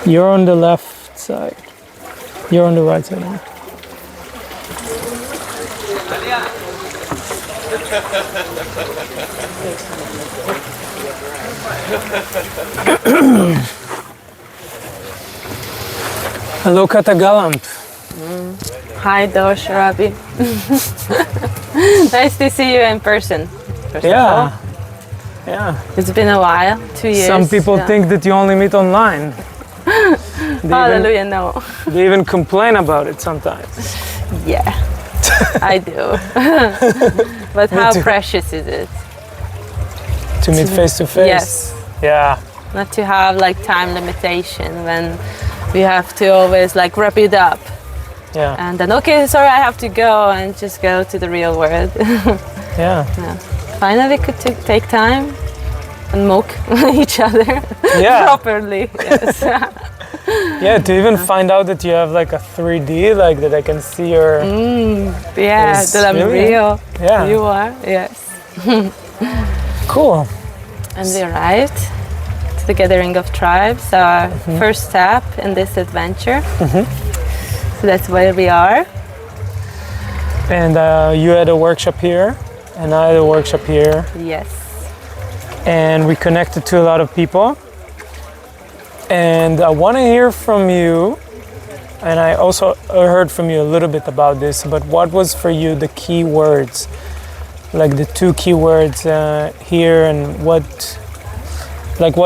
You're on the left side. You're on the right side. Hello, Kata Galamb. Hi, Dosh, Rabbi. Nice to see you in person. Yeah. Yeah. It's been a while, 2 years. Some people think that you only meet online. Hallelujah, no. They even complain about it sometimes. Yeah, I do. But how precious is it? To meet face to face. Yes. Yeah. Not to have like time limitation when we have to always like wrap it up. Yeah. And then, okay, sorry, I have to go, and just go to the real world. Yeah. Yeah. Finally, we could take time and mock each other properly. Yes. Yeah, to even find out that you have like a 3D, like that I can see your... Yeah, that I'm really real. Yeah. You are, yes. Cool. And we arrived to the Gathering of Tribes, our first step in this adventure. So that's where we are. And you had a workshop here, and I had a workshop here. Yes. And we connected to a lot of people. And I want to hear from you, and I also heard from you a little bit about this, but what was for you the key words, like the 2 key words here, and what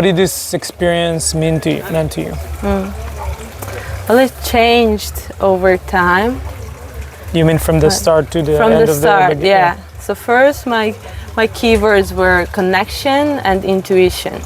did this experience mean to you? Well, it changed over time. You mean from the start to the end of the beginning? From the start, yeah. So first, my keywords were connection and intuition.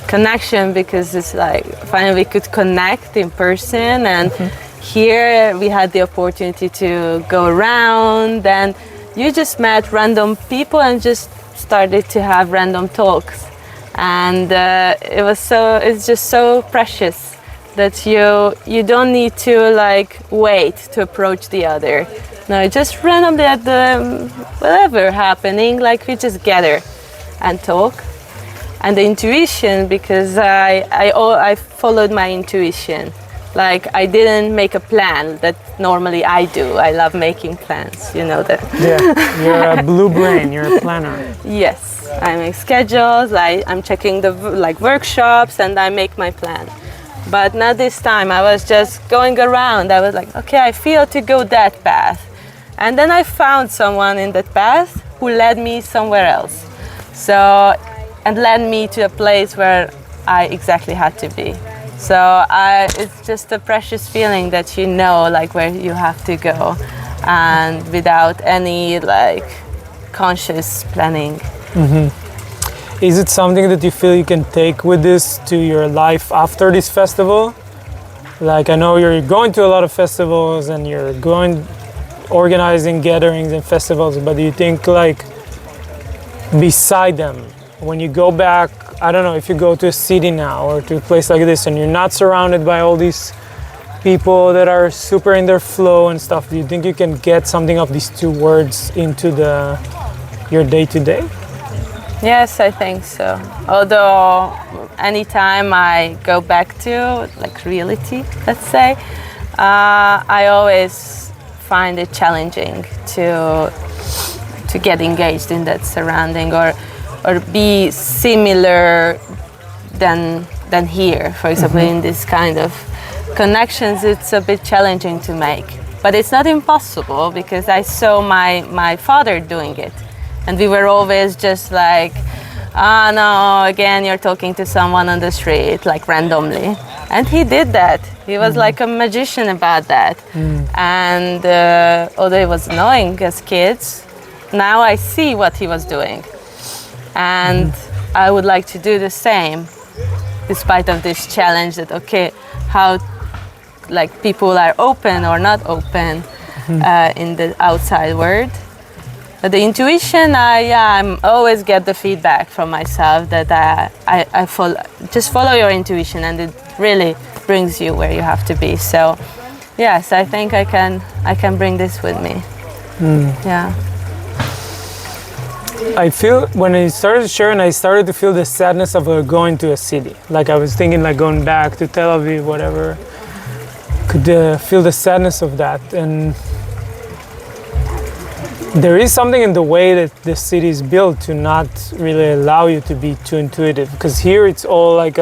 Connection, because it's like finally we could connect in person, and here we had the opportunity to go around, and you just met random people and just started to have random talks, and it's just so precious that you don't need to like wait to approach the other. No, just randomly at the whatever happening, like we just gather and talk. And the intuition, because I followed my intuition. Like I didn't make a plan that normally I do. I love making plans, you know that. Yeah, you're a blue brain, you're a planner. Yes, I make schedules, I'm checking the workshops, and I make my plan. But not this time, I was just going around. I was like, okay, I feel to go that path. And then I found someone in that path who led me somewhere else. And led me to a place where I exactly had to be. So it's just a precious feeling that you know like where you have to go, and without any like conscious planning. Is it something that you feel you can take with this to your life after this festival? Like I know you're going to a lot of festivals and you're organizing gatherings and festivals, but do you think like beside them, when you go back, I don't know, if you go to a city now or to a place like this and you're not surrounded by all these people that are super in their flow and stuff, do you think you can get something of these 2 words into your day-to-day? Yes, I think so. Although anytime I go back to like reality, let's say, I always find it challenging to get engaged in that surrounding or be similar than here. For example, in this kind of connections, it's a bit challenging to make. But it's not impossible, because I saw my father doing it. And we were always just like, no, again, you're talking to someone on the street, like randomly. And he did that. He was like a magician about that. And although it was annoying as kids, now I see what he was doing. And I would like to do the same, despite of this challenge that, okay, how like people are open or not open in the outside world. But the intuition, I always get the feedback from myself that I follow your intuition, and it really brings you where you have to be. So yes, I think I can bring this with me. Yeah. I feel when I started sharing, I started to feel the sadness of going to a city. Like I was thinking, like going back to Tel Aviv, whatever. Could feel the sadness of that, and there is something in the way that the city is built to not really allow you to be too intuitive. Because here it's all like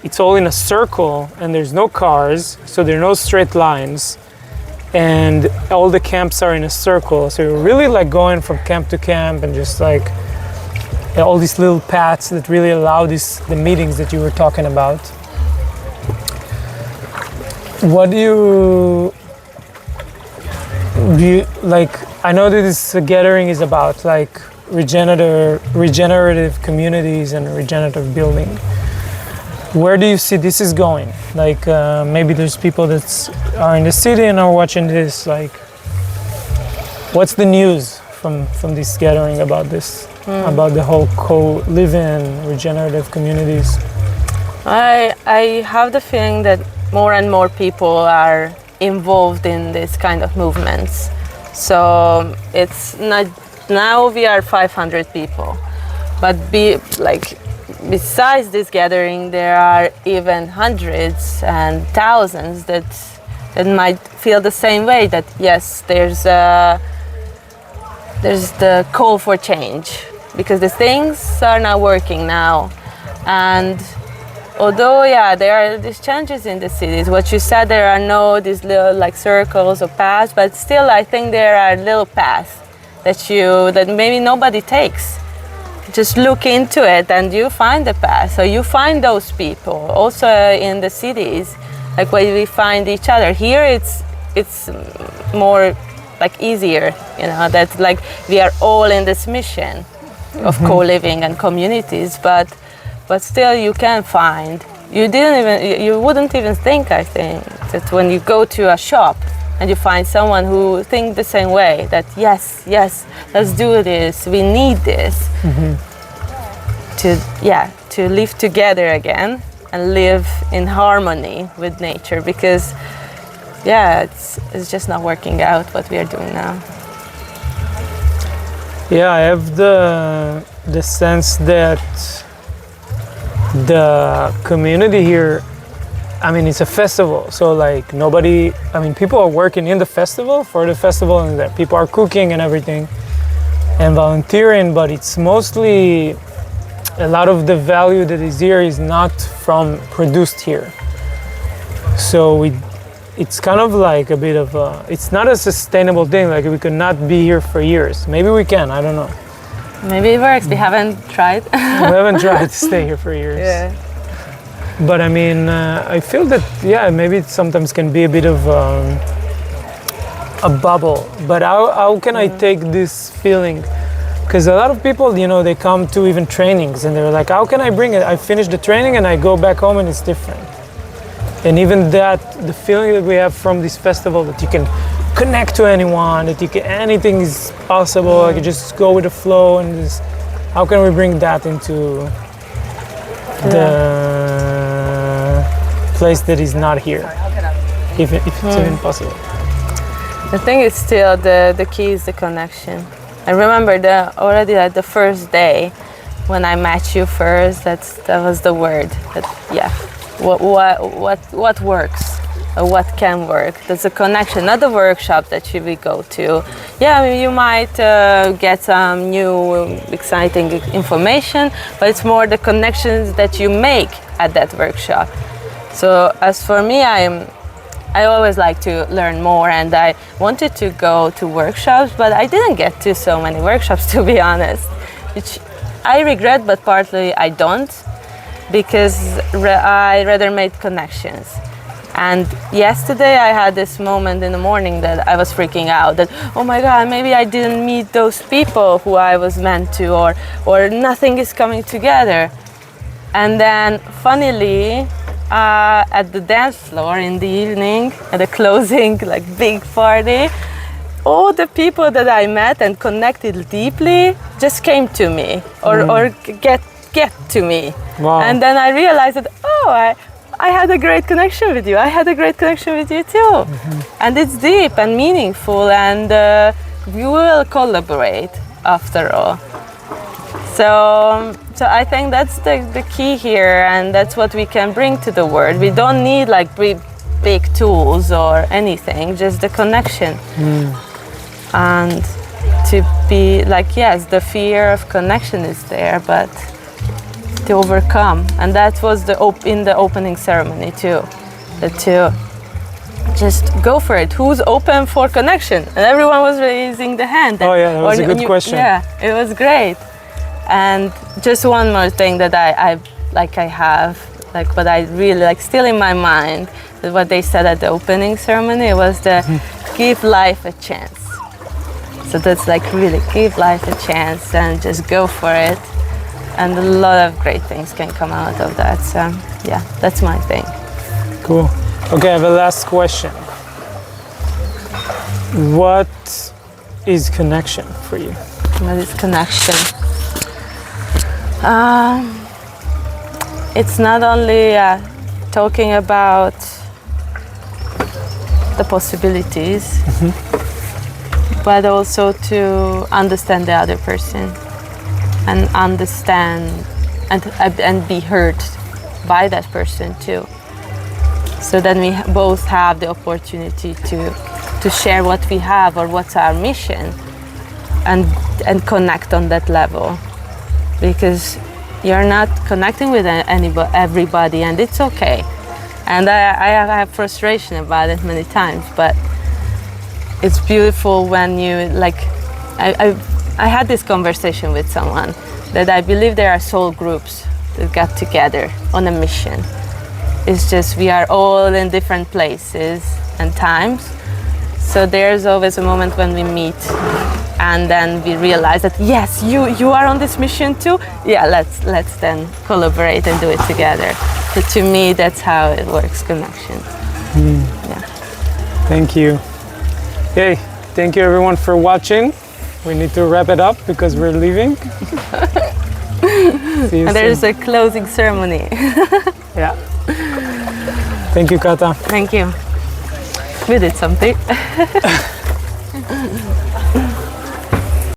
it's all in a circle, and there's no cars, so there are no straight lines. And all the camps are in a circle, so you're really like going from camp to camp, and just like all these little paths that really allow the meetings that you were talking about. What do you like? I know that this gathering is about like regenerative communities and regenerative building. Where do you see this is going? Like maybe there's people that are in the city and are watching this. Like, what's the news from this gathering about this? About the whole co-living regenerative communities? I have the feeling that more and more people are involved in this kind of movements. So it's not, now we are 500 people, but besides this gathering, there are even hundreds and thousands that might feel the same way. That yes, there's the call for change, because the things are not working now, and although there are these changes in the cities, what you said, there are no these little like circles or paths, but still I think there are little paths that maybe nobody takes. Just look into it and you find the path. So you find those people also in the cities, like where we find each other. Here it's more like easier, that like we are all in this mission of co-living and communities, but still you can find, you wouldn't even think, I think, that when you go to a shop and you find someone who thinks the same way, that yes, let's do this, we need this, to live together again and live in harmony with nature, because it's just not working out what we are doing now. Yeah, I have the sense that the community here, I mean, it's a festival, so like people are working in the festival, for the festival, and that people are cooking and everything and volunteering, but it's mostly a lot of the value that is here is not produced here. So it's kind of like a bit of it's not a sustainable thing, like we could not be here for years. Maybe we can, I don't know. Maybe it works. We haven't tried. We haven't tried to stay here for years. Yeah. But I mean, I feel that maybe it sometimes can be a bit of a bubble. But how can I take this feeling? Because a lot of people, they come to even trainings and they're like, how can I bring it? I finish the training and I go back home and it's different. And even that, the feeling that we have from this festival, that you can connect to anyone, that anything is possible, like you just go with the flow, and just, how can we bring that into the place that is not here, if it's even possible? I think it's still the key is the connection. I remember already at the first day when I met you first, that was the word. What works, or what can work. There's a connection, not the workshop that we go to. You might get some new exciting information, but it's more the connections that you make at that workshop. So as for me, I always like to learn more, and I wanted to go to workshops, but I didn't get to so many workshops, to be honest, which I regret, but partly I don't, because I rather made connections. And yesterday I had this moment in the morning that I was freaking out, that, oh my God, maybe I didn't meet those people who I was meant to, or nothing is coming together. And then funnily, at the dance floor in the evening, at the closing big party, all the people that I met and connected deeply just came to me, or get to me. Wow. And then I realized that, I had a great connection with you. I had a great connection with you too. And it's deep and meaningful, and we will collaborate after all. So I think that's the key here, and that's what we can bring to the world. We don't need like big tools or anything, just the connection. And to be like, yes, the fear of connection is there, but to overcome. And that was in the opening ceremony too. To just go for it. Who's open for connection? And everyone was raising the hand. Oh yeah, that was a good question. Yeah, it was great. And just one more thing that I have, like what I really like still in my mind, is what they said at the opening ceremony. It was the give life a chance. So that's like really give life a chance and just go for it. And a lot of great things can come out of that. So yeah, that's my thing. Cool. Okay, I have a last question. What is connection for you? What is connection? It's not only talking about the possibilities, but also to understand the other person and understand and be heard by that person too. So then we both have the opportunity to share what we have or what's our mission and connect on that level. Because you're not connecting with everybody, and it's okay. And I have frustration about it many times, but it's beautiful when you like. I had this conversation with someone that I believe there are soul groups that got together on a mission. It's just we are all in different places and times, so there's always a moment when we meet. And then we realize that yes, you are on this mission too. Yeah, let's then collaborate and do it together. So to me, that's how it works, connection. Yeah. Thank you. Hey, thank you everyone for watching. We need to wrap it up because we're leaving. See you And there's soon. a closing ceremony. Yeah. Thank you, Kata. Thank you. We did something.